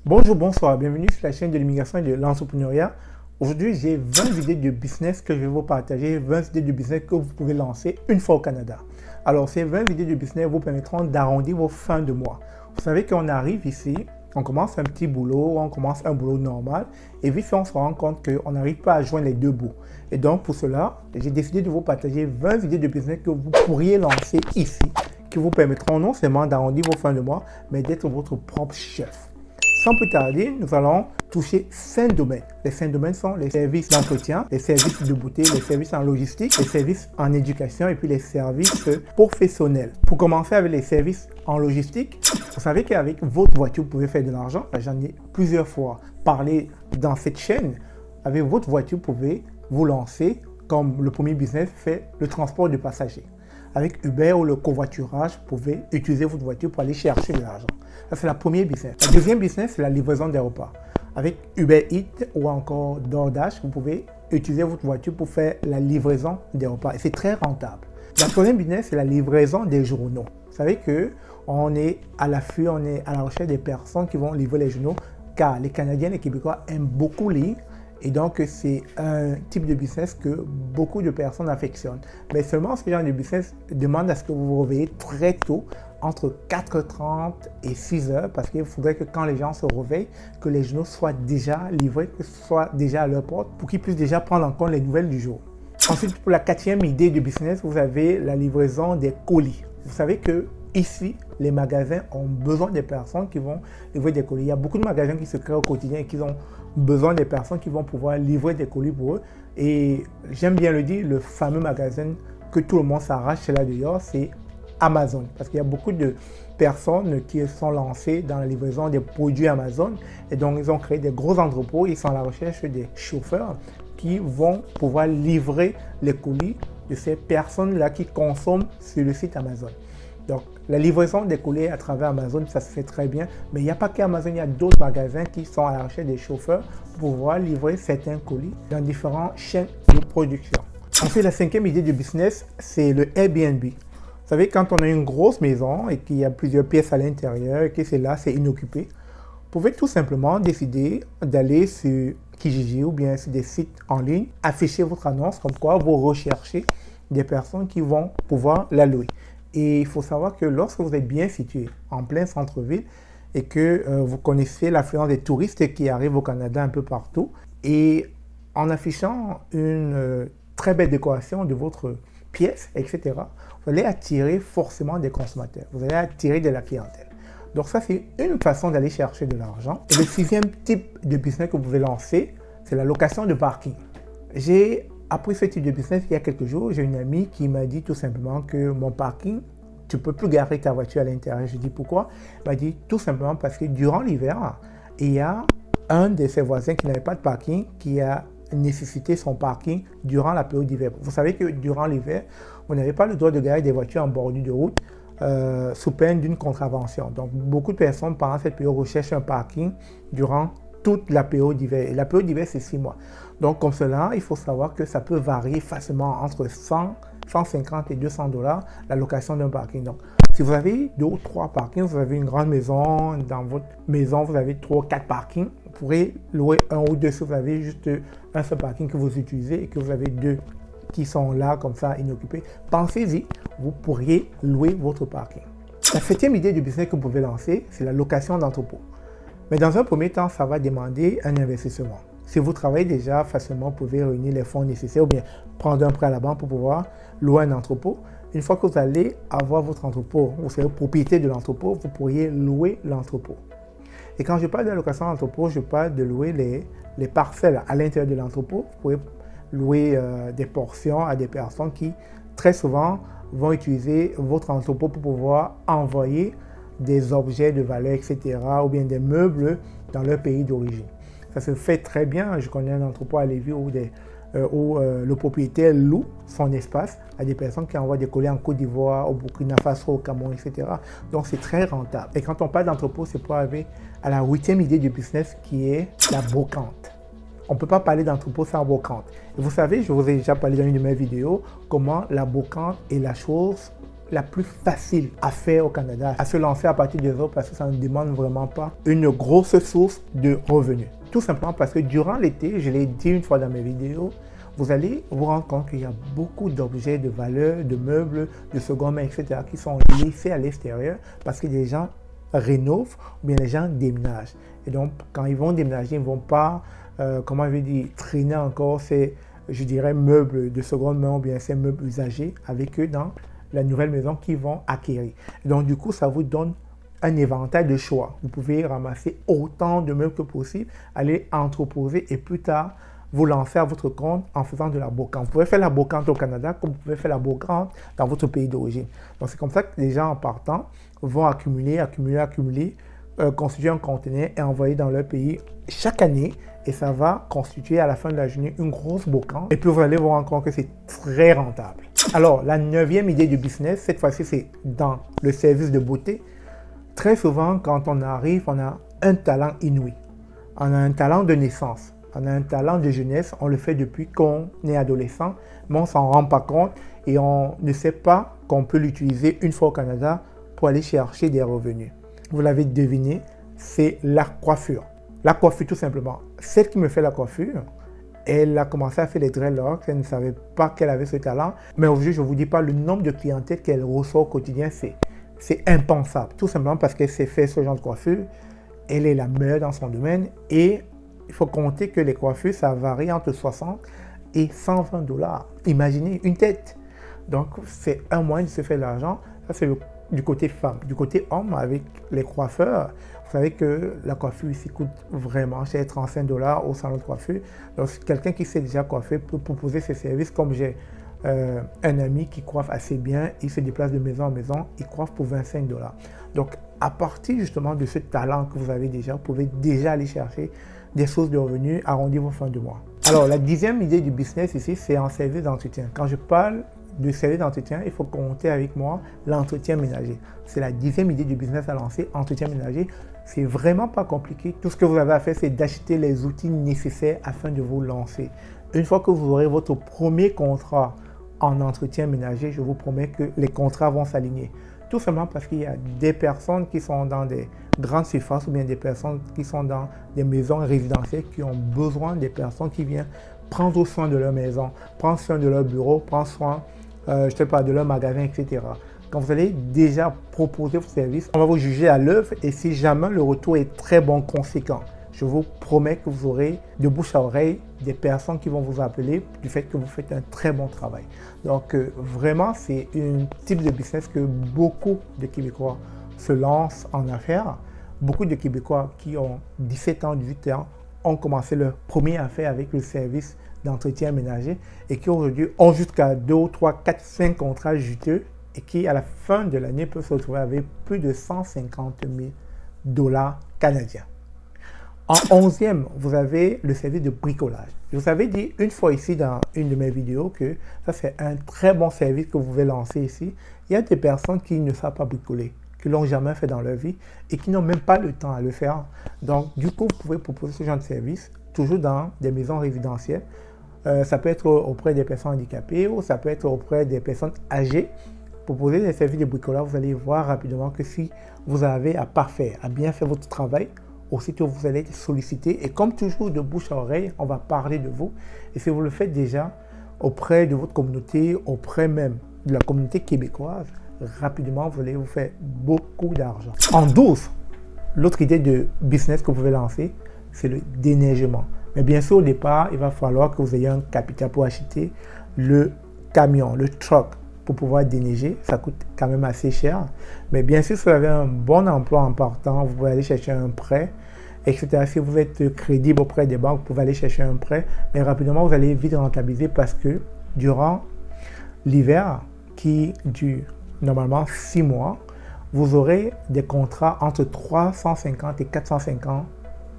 Bonjour, bonsoir, bienvenue sur la chaîne de l'immigration et de l'entrepreneuriat. Aujourd'hui, j'ai 20 idées de business que je vais vous partager, 20 idées de business que vous pouvez lancer une fois au Canada. Alors, ces 20 idées de business vous permettront d'arrondir vos fins de mois. Vous savez qu'on arrive ici, on commence un petit boulot, on commence un boulot normal, et vite fait, on se rend compte qu'on n'arrive pas à joindre les deux bouts. Et donc, pour cela, j'ai décidé de vous partager 20 idées de business que vous pourriez lancer ici, qui vous permettront non seulement d'arrondir vos fins de mois, mais d'être votre propre chef. Sans plus tarder, nous allons toucher 5 domaines. Les 5 domaines sont les services d'entretien, les services de beauté, les services en logistique, les services en éducation et puis les services professionnels. Pour commencer avec les services en logistique, vous savez qu'avec votre voiture, vous pouvez faire de l'argent. J'en ai plusieurs fois parlé dans cette chaîne. Avec votre voiture, vous pouvez vous lancer comme le premier business fait le transport de passagers. Avec Uber ou le covoiturage, vous pouvez utiliser votre voiture pour aller chercher de l'argent. Ça, c'est la première business. La deuxième business, c'est la livraison des repas. Avec Uber Eats ou encore DoorDash, vous pouvez utiliser votre voiture pour faire la livraison des repas. Et c'est très rentable. La troisième business, c'est la livraison des journaux. Vous savez qu'on est à l'affût, on est à la recherche des personnes qui vont livrer les journaux, car les Canadiens et les Québécois aiment beaucoup lire. Et donc, c'est un type de business que beaucoup de personnes affectionnent. Mais seulement ce genre de business demande à ce que vous vous réveillez très tôt, entre 4h30 et 6h, parce qu'il faudrait que quand les gens se réveillent, que les journaux soient déjà livrés, que ce soit déjà à leur porte, pour qu'ils puissent déjà prendre en compte les nouvelles du jour. Ensuite, pour la quatrième idée de business, vous avez la livraison des colis. Vous savez que ici, les magasins ont besoin des personnes qui vont livrer des colis. Il y a beaucoup de magasins qui se créent au quotidien et qui ont besoin des personnes qui vont pouvoir livrer des colis pour eux. Et j'aime bien le dire, le fameux magasin que tout le monde s'arrache là dehors, c'est Amazon. Parce qu'il y a beaucoup de personnes qui sont lancées dans la livraison des produits Amazon. Et donc, ils ont créé des gros entrepôts. Ils sont à la recherche des chauffeurs qui vont pouvoir livrer les colis de ces personnes-là qui consomment sur le site Amazon. Donc, la livraison des colis à travers Amazon, ça se fait très bien. Mais il n'y a pas qu'Amazon, il y a d'autres magasins qui sont à la recherche des chauffeurs pour pouvoir livrer certains colis dans différentes chaînes de production. Ensuite, la cinquième idée de business, c'est le Airbnb. Vous savez, quand on a une grosse maison et qu'il y a plusieurs pièces à l'intérieur et que c'est là, c'est inoccupé, vous pouvez tout simplement décider d'aller sur Kijiji ou bien sur des sites en ligne, afficher votre annonce comme quoi vous recherchez des personnes qui vont pouvoir la louer. Et il faut savoir que lorsque vous êtes bien situé en plein centre-ville et que vous connaissez l'affluence des touristes qui arrivent au Canada un peu partout, et en affichant une très belle décoration de votre pièce, etc., vous allez attirer forcément des consommateurs, vous allez attirer de la clientèle. Donc ça, c'est une façon d'aller chercher de l'argent. Et le sixième type de business que vous pouvez lancer, c'est la location de parking. J'ai appris ce type de business il y a quelques jours. J'ai une amie qui m'a dit tout simplement que mon parking, tu ne peux plus garer ta voiture à l'intérieur. Je dis pourquoi? Elle m'a dit tout simplement parce que durant l'hiver, il y a un de ses voisins qui n'avait pas de parking qui a nécessité son parking durant la période d'hiver. Vous savez que durant l'hiver, vous n'avez pas le droit de garer des voitures en bordure de route sous peine d'une contravention. Donc, beaucoup de personnes pendant cette période recherchent un parking durant toute la période d'hiver. Et la période d'hiver, c'est 6 mois. Donc, comme cela, il faut savoir que ça peut varier facilement entre 100, 150 et 200 dollars la location d'un parking. Donc, si vous avez 2 ou 3 parkings, vous avez une grande maison, dans votre maison, vous avez 3 ou 4 parkings, vous pourrez louer un ou deux si vous avez juste un seul parking que vous utilisez et que vous avez 2 qui sont là comme ça inoccupés. Pensez-y, vous pourriez louer votre parking. La septième idée de business que vous pouvez lancer, c'est la location d'entrepôt. Mais dans un premier temps, ça va demander un investissement. Si vous travaillez déjà facilement, vous pouvez réunir les fonds nécessaires ou bien prendre un prêt à la banque pour pouvoir louer un entrepôt. Une fois que vous allez avoir votre entrepôt, vous serez propriétaire de l'entrepôt, vous pourriez louer l'entrepôt. Et quand je parle de la location d'entrepôt, je parle de louer les parcelles à l'intérieur de l'entrepôt. Vous pouvez louer des portions à des personnes qui, très souvent, vont utiliser votre entrepôt pour pouvoir envoyer des objets de valeur, etc., ou bien des meubles dans leur pays d'origine. Ça se fait très bien. Je connais un entrepôt à Lévis où le propriétaire loue son espace à des personnes qui envoient des colis en Côte d'Ivoire, au Burkina Faso, au Cameroun, etc. Donc, c'est très rentable. Et quand on parle d'entrepôt, c'est pour arriver à la huitième idée du business qui est la brocante. On ne peut pas parler d'entrepôt sans brocante. Et vous savez, je vous ai déjà parlé dans une de mes vidéos, comment la brocante est la chose la plus facile à faire au Canada, à se lancer à partir de zéro parce que ça ne demande vraiment pas une grosse source de revenus. Tout simplement parce que durant l'été, je l'ai dit une fois dans mes vidéos, vous allez vous rendre compte qu'il y a beaucoup d'objets de valeur, de meubles, de seconde main, etc. qui sont laissés à l'extérieur parce que les gens rénovent ou bien les gens déménagent. Et donc, quand ils vont déménager, ils ne vont pas, comment je vais dire, traîner encore ces, je dirais, meubles de seconde main ou bien ces meubles usagés avec eux dans la nouvelle maison qu'ils vont acquérir. Et donc, du coup, ça vous donne un éventail de choix. Vous pouvez ramasser autant de meubles que possible, aller entreposer et plus tard, vous lancer à votre compte en faisant de la brocante. Vous pouvez faire la brocante au Canada comme vous pouvez faire la brocante dans votre pays d'origine. Donc, c'est comme ça que les gens en partant vont accumuler, constituer un conteneur et envoyer dans leur pays chaque année. Et ça va constituer à la fin de la journée une grosse brocante. Et puis, vous allez vous rendre compte que c'est très rentable. Alors, la 9e idée du business, cette fois-ci, c'est dans le service de beauté. Très souvent, quand on arrive, on a un talent inouï. On a un talent de naissance. On a un talent de jeunesse, on le fait depuis qu'on est adolescent, mais on ne s'en rend pas compte et on ne sait pas qu'on peut l'utiliser une fois au Canada pour aller chercher des revenus. Vous l'avez deviné, c'est la coiffure. La coiffure tout simplement. Celle qui me fait la coiffure, elle a commencé à faire les dreadlocks, elle ne savait pas qu'elle avait ce talent, mais aujourd'hui je ne vous dis pas le nombre de clientèles qu'elle reçoit au quotidien, c'est impensable. Tout simplement parce qu'elle sait faire ce genre de coiffure, elle est la meilleure dans son domaine et il faut compter que les coiffures, ça varie entre 60 et 120 $. Imaginez une tête. Donc, c'est un moyen de se faire de l'argent. Ça, c'est du côté femme. Du côté homme, avec les coiffeurs, vous savez que la coiffure ici coûte vraiment cher, 35 $ au salon de coiffure. Donc, quelqu'un qui sait déjà coiffer peut proposer ses services. Comme j'ai un ami qui coiffe assez bien, il se déplace de maison en maison, il coiffe pour 25 $. Donc, à partir justement de ce talent que vous avez déjà, vous pouvez déjà aller chercher des sources de revenus, arrondir vos fins de mois. Alors, la 10e idée du business ici, c'est en service d'entretien. Quand je parle de service d'entretien, il faut compter avec moi l'entretien ménager. C'est la 10e idée du business à lancer, entretien ménager. C'est vraiment pas compliqué. Tout ce que vous avez à faire, c'est d'acheter les outils nécessaires afin de vous lancer. Une fois que vous aurez votre premier contrat en entretien ménager, je vous promets que les contrats vont s'aligner. Tout simplement parce qu'il y a des personnes qui sont dans des grandes surfaces ou bien des personnes qui sont dans des maisons résidentielles qui ont besoin des personnes qui viennent prendre soin de leur maison, prendre soin de leur bureau, prendre soin de leur magasin, etc. Quand vous allez déjà proposer vos services, on va vous juger à l'œuvre et si jamais le retour est très bon, conséquent, je vous promets que vous aurez de bouche à oreille des personnes qui vont vous appeler du fait que vous faites un très bon travail. Donc vraiment, c'est un type de business que beaucoup de Québécois se lancent en affaires. Beaucoup de Québécois qui ont 17 ans, 18 ans ont commencé leur premier affaire avec le service d'entretien ménager et qui aujourd'hui ont jusqu'à 2, 3, 4, 5 contrats juteux et qui à la fin de l'année peuvent se retrouver avec plus de 150 000 $ canadiens. En 11e, vous avez le service de bricolage. Je vous avais dit une fois ici dans une de mes vidéos que ça c'est un très bon service que vous pouvez lancer ici. Il y a des personnes qui ne savent pas bricoler, qui ne l'ont jamais fait dans leur vie et qui n'ont même pas le temps à le faire. Donc du coup, vous pouvez proposer ce genre de service toujours dans des maisons résidentielles. Ça peut être auprès des personnes handicapées ou ça peut être auprès des personnes âgées. Proposer des services de bricolage, vous allez voir rapidement que si vous avez à parfaire, à bien faire votre travail, aussitôt vous allez être sollicité et comme toujours de bouche à oreille, on va parler de vous. Et si vous le faites déjà auprès de votre communauté, auprès même de la communauté québécoise, rapidement vous allez vous faire beaucoup d'argent. En 12, l'autre idée de business que vous pouvez lancer, c'est le déneigement. Mais bien sûr, au départ, il va falloir que vous ayez un capital pour acheter le camion, le truck, pour pouvoir déneiger. Ça coûte quand même assez cher. Mais bien sûr, si vous avez un bon emploi en partant, vous pouvez aller chercher un prêt, etc. Si vous êtes crédible auprès des banques, vous pouvez aller chercher un prêt. Mais rapidement, vous allez vite rentabiliser parce que durant l'hiver, qui dure normalement 6 mois, vous aurez des contrats entre 350 et 450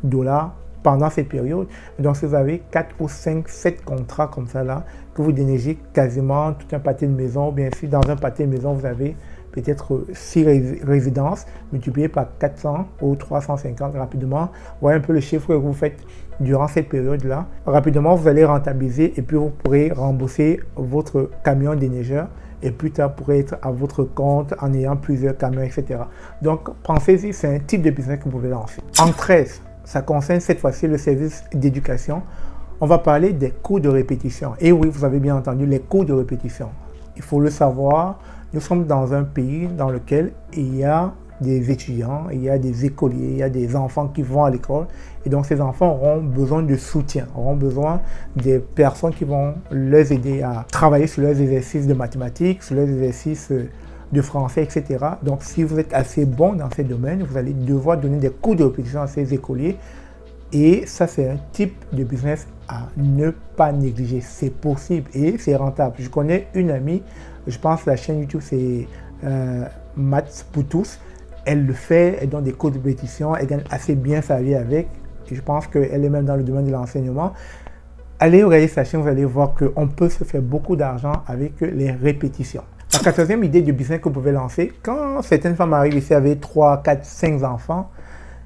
$ pendant cette période. Donc, si vous avez 4 ou 5, 7 contrats comme ça là, que vous déneigez quasiment tout un pâté de maison, ou bien si dans un pâté de maison, vous avez peut-être 6 résidences multipliées par 400 ou 350 rapidement. Voyez un peu le chiffre que vous faites durant cette période-là. Rapidement, vous allez rentabiliser et puis vous pourrez rembourser votre camion déneigeur et plus tard pourrait être à votre compte en ayant plusieurs camions, etc. Donc pensez-y, c'est un type de business que vous pouvez lancer. En 13, ça concerne cette fois-ci le service d'éducation. On va parler des cours de répétition. Et oui, vous avez bien entendu, les cours de répétition. Il faut le savoir, nous sommes dans un pays dans lequel il y a des étudiants, il y a des écoliers, il y a des enfants qui vont à l'école. Et donc, ces enfants auront besoin de soutien, auront besoin des personnes qui vont les aider à travailler sur leurs exercices de mathématiques, sur leurs exercices de français, etc. Donc, si vous êtes assez bon dans ces domaines, vous allez devoir donner des cours de répétition à ces écoliers. Et ça, c'est un type de business à ne pas négliger. C'est possible et c'est rentable. Je connais une amie, je pense que la chaîne YouTube, c'est Maths pour tous. Elle le fait, elle donne des cours de répétition, elle gagne assez bien sa vie avec. Et je pense qu'elle est même dans le domaine de l'enseignement. Allez regarder sa chaîne, vous allez voir qu'on peut se faire beaucoup d'argent avec les répétitions. La 14e idée de business que vous pouvez lancer, quand certaines femmes arrivent ici avec 3, 4, 5 enfants,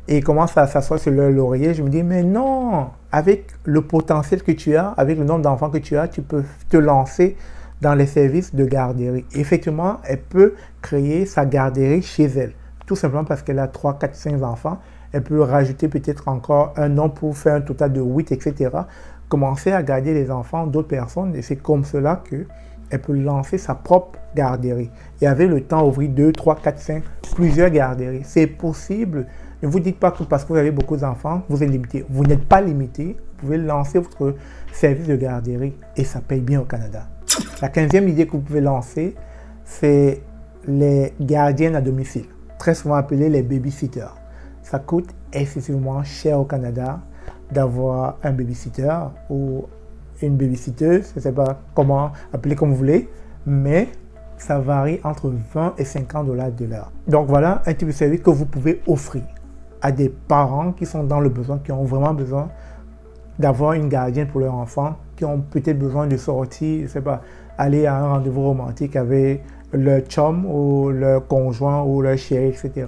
et commencent à s'asseoir sur leur laurier, je me dis, mais non, avec le potentiel que tu as, avec le nombre d'enfants que tu as, tu peux te lancer dans les services de garderie. Effectivement, elle peut créer sa garderie chez elle, tout simplement parce qu'elle a 3, 4, 5 enfants. Elle peut rajouter peut-être encore un nom pour faire un total de 8, etc. Commencer à garder les enfants d'autres personnes, et c'est comme cela qu'elle peut lancer sa propre garderie. Et avec le temps, ouvrir 2, 3, 4, 5, plusieurs garderies. C'est possible. Ne vous dites pas que parce que vous avez beaucoup d'enfants, vous êtes limité. Vous n'êtes pas limité. Vous pouvez lancer votre service de garderie et ça paye bien au Canada. La 15e idée que vous pouvez lancer, c'est les gardiennes à domicile, très souvent appelés les babysitters. Ça coûte excessivement cher au Canada d'avoir un babysitter ou une babysitteuse. Je ne sais pas comment appeler comme vous voulez, mais ça varie entre 20 et 50 $ de l'heure. Donc voilà un type de service que vous pouvez offrir à des parents qui sont dans le besoin, qui ont vraiment besoin d'avoir une gardienne pour leur enfant, qui ont peut-être besoin de sortir, je ne sais pas, aller à un rendez-vous romantique avec leur chum ou leur conjoint ou leur chéri, etc.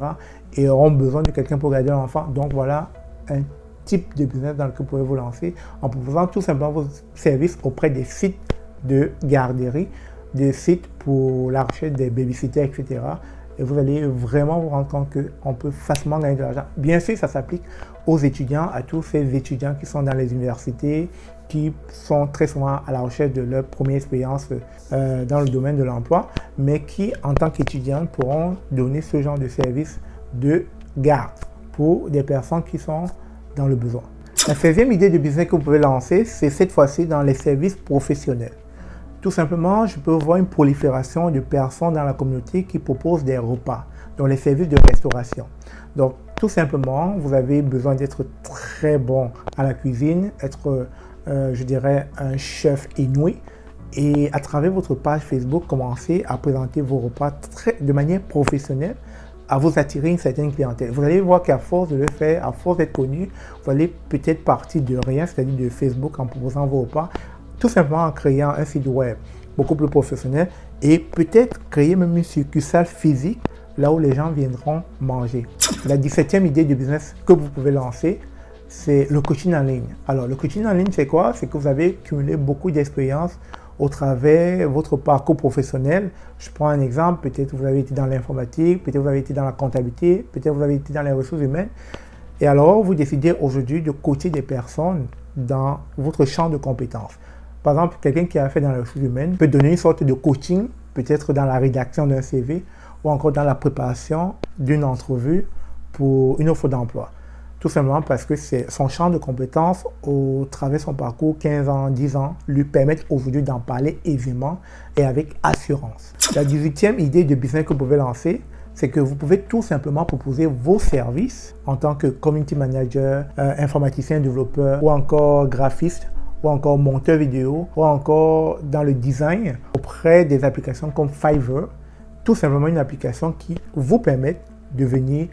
et auront besoin de quelqu'un pour garder l'enfant. Donc voilà un type de business dans lequel vous pouvez vous lancer en proposant tout simplement vos services auprès des sites de garderie, des sites pour la recherche des babysitters, etc. Et vous allez vraiment vous rendre compte qu'on peut facilement gagner de l'argent. Bien sûr, ça s'applique aux étudiants, à tous ces étudiants qui sont dans les universités, qui sont très souvent à la recherche de leur première expérience dans le domaine de l'emploi, mais qui, en tant qu'étudiants, pourront donner ce genre de service de garde pour des personnes qui sont dans le besoin. La 16e idée de business que vous pouvez lancer, c'est cette fois-ci dans les services professionnels. Tout simplement, je peux voir une prolifération de personnes dans la communauté qui proposent des repas, dans les services de restauration. Donc, tout simplement, vous avez besoin d'être très bon à la cuisine, être, je dirais, un chef inouï. Et à travers votre page Facebook, commencez à présenter vos repas de manière professionnelle, à vous attirer une certaine clientèle. Vous allez voir qu'à force de le faire, à force d'être connu, vous allez peut-être partir de rien, c'est-à-dire de Facebook en proposant vos repas, tout simplement en créant un site web beaucoup plus professionnel et peut-être créer même une succursale physique là où les gens viendront manger. La 17e idée de business que vous pouvez lancer, c'est le coaching en ligne. Alors, le coaching en ligne, c'est quoi? C'est que vous avez cumulé beaucoup d'expérience au travers de votre parcours professionnel. Je prends un exemple, peut-être vous avez été dans l'informatique, peut-être vous avez été dans la comptabilité, peut-être vous avez été dans les ressources humaines. Et alors, vous décidez aujourd'hui de coacher des personnes dans votre champ de compétences. Par exemple, quelqu'un qui a fait dans les ressources humaines peut donner une sorte de coaching, peut-être dans la rédaction d'un CV ou encore dans la préparation d'une entrevue pour une offre d'emploi. Tout simplement parce que c'est son champ de compétences au travers de son parcours, 15 ans, 10 ans, lui permettent aujourd'hui d'en parler aisément et avec assurance. La 18e idée de business que vous pouvez lancer, c'est que vous pouvez tout simplement proposer vos services en tant que community manager, informaticien, développeur ou encore graphiste ou encore monteur vidéo, ou encore dans le design auprès des applications comme Fiverr, tout simplement une application qui vous permet de venir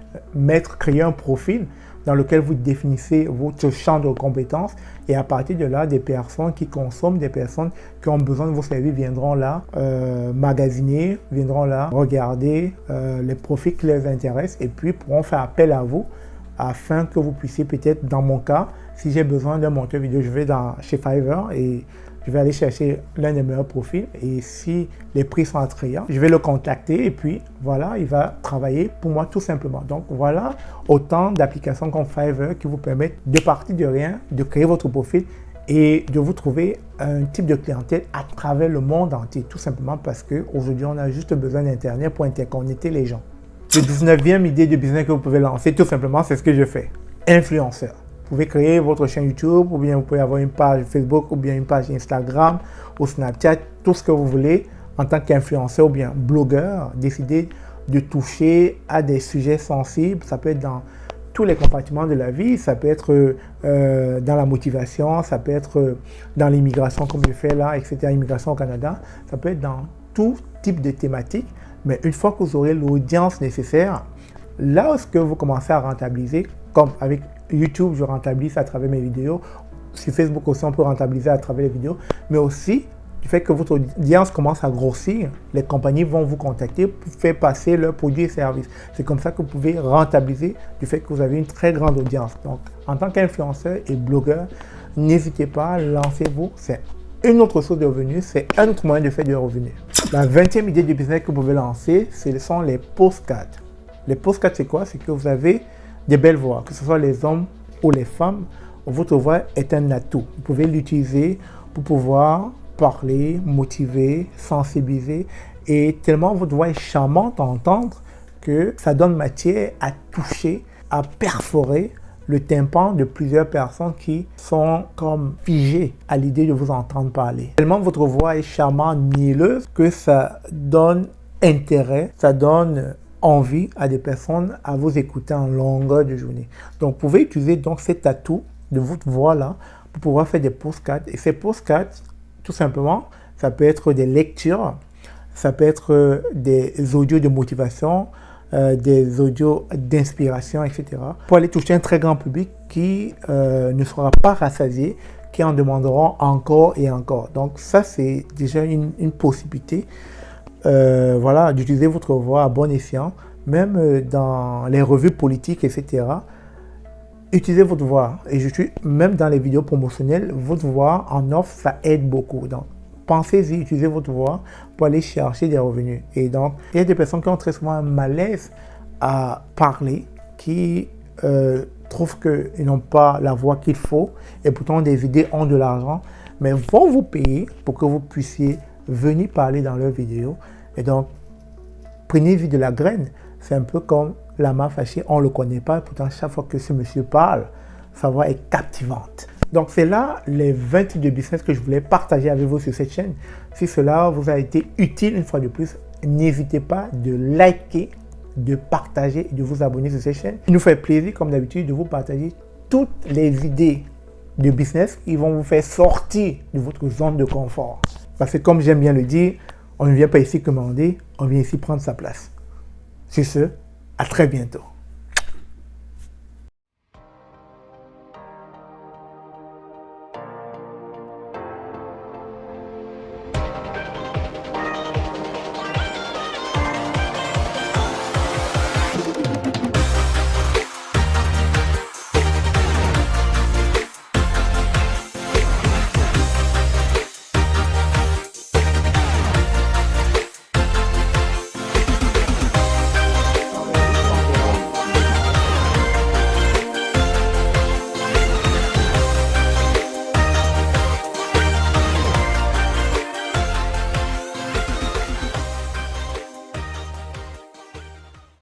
créer un profil dans lequel vous définissez votre champ de compétences et à partir de là, des personnes qui consomment, des personnes qui ont besoin de vos services viendront là magasiner, viendront là regarder les profils qui les intéressent et puis pourront faire appel à vous afin que vous puissiez peut-être, dans mon cas, si j'ai besoin d'un monteur vidéo, je vais chez Fiverr et je vais aller chercher l'un des meilleurs profils et si les prix sont attrayants, je vais le contacter et puis voilà, il va travailler pour moi tout simplement. Donc voilà autant d'applications comme Fiverr qui vous permettent de partir de rien, de créer votre profil et de vous trouver un type de clientèle à travers le monde entier, tout simplement parce qu'aujourd'hui, on a juste besoin d'Internet pour interconnecter les gens. Le 19e idée de business que vous pouvez lancer, tout simplement, c'est ce que je fais. Influenceur. Vous pouvez créer votre chaîne YouTube, ou bien vous pouvez avoir une page Facebook, ou bien une page Instagram, ou Snapchat, tout ce que vous voulez en tant qu'influenceur ou bien blogueur. Décider de toucher à des sujets sensibles. Ça peut être dans tous les compartiments de la vie, ça peut être dans la motivation, ça peut être dans l'immigration comme je fais là, etc., immigration au Canada, ça peut être dans tout type de thématique, mais une fois que vous aurez l'audience nécessaire, lorsque vous commencez à rentabiliser, comme avec YouTube, je rentabilise à travers mes vidéos, sur Facebook aussi on peut rentabiliser à travers les vidéos, mais aussi du fait que votre audience commence à grossir, les compagnies vont vous contacter pour faire passer leurs produits et services. C'est comme ça que vous pouvez rentabiliser du fait que vous avez une très grande audience. Donc, en tant qu'influenceur et blogueur, n'hésitez pas, lancez-vous. C'est une autre source de revenus, c'est un autre moyen de faire des revenus. La 20e idée de business que vous pouvez lancer, ce sont les postcards. Les postcards, c'est quoi? C'est que vous avez des belles voix, que ce soit les hommes ou les femmes. Votre voix est un atout. Vous pouvez l'utiliser pour pouvoir parler, motiver, sensibiliser et tellement votre voix est charmante à entendre que ça donne matière à toucher, à perforer le tympan de plusieurs personnes qui sont comme figées à l'idée de vous entendre parler. Tellement votre voix est charmante, mielleuse que ça donne intérêt, ça donne envie à des personnes à vous écouter en longueur de journée. Donc vous pouvez utiliser donc cet atout de votre voix là pour pouvoir faire des postcards et ces postcards tout simplement, ça peut être des lectures, ça peut être des audios de motivation, des audios d'inspiration, etc. Pour aller toucher un très grand public qui ne sera pas rassasié, qui en demanderont encore et encore. Donc ça, c'est déjà une possibilité voilà, d'utiliser votre voix à bon escient, même dans les revues politiques, etc. Utilisez votre voix et je suis même dans les vidéos promotionnelles, votre voix en offre, ça aide beaucoup. Donc, pensez-y, utilisez votre voix pour aller chercher des revenus. Et donc, il y a des personnes qui ont très souvent un malaise à parler, qui trouvent qu'ils n'ont pas la voix qu'il faut et pourtant des idées ont de l'argent, mais vont vous payer pour que vous puissiez venir parler dans leurs vidéos. Et donc, prenez-y de la graine. C'est un peu comme Lama Fâché, on ne le connaît pas, pourtant chaque fois que ce monsieur parle, sa voix est captivante. Donc c'est là les 20 types de business que je voulais partager avec vous sur cette chaîne. Si cela vous a été utile une fois de plus, n'hésitez pas de liker, de partager et de vous abonner sur cette chaîne. Il nous fait plaisir comme d'habitude de vous partager toutes les idées de business qui vont vous faire sortir de votre zone de confort. Parce que comme j'aime bien le dire, on ne vient pas ici commander, on vient ici prendre sa place. Sur ce, à très bientôt.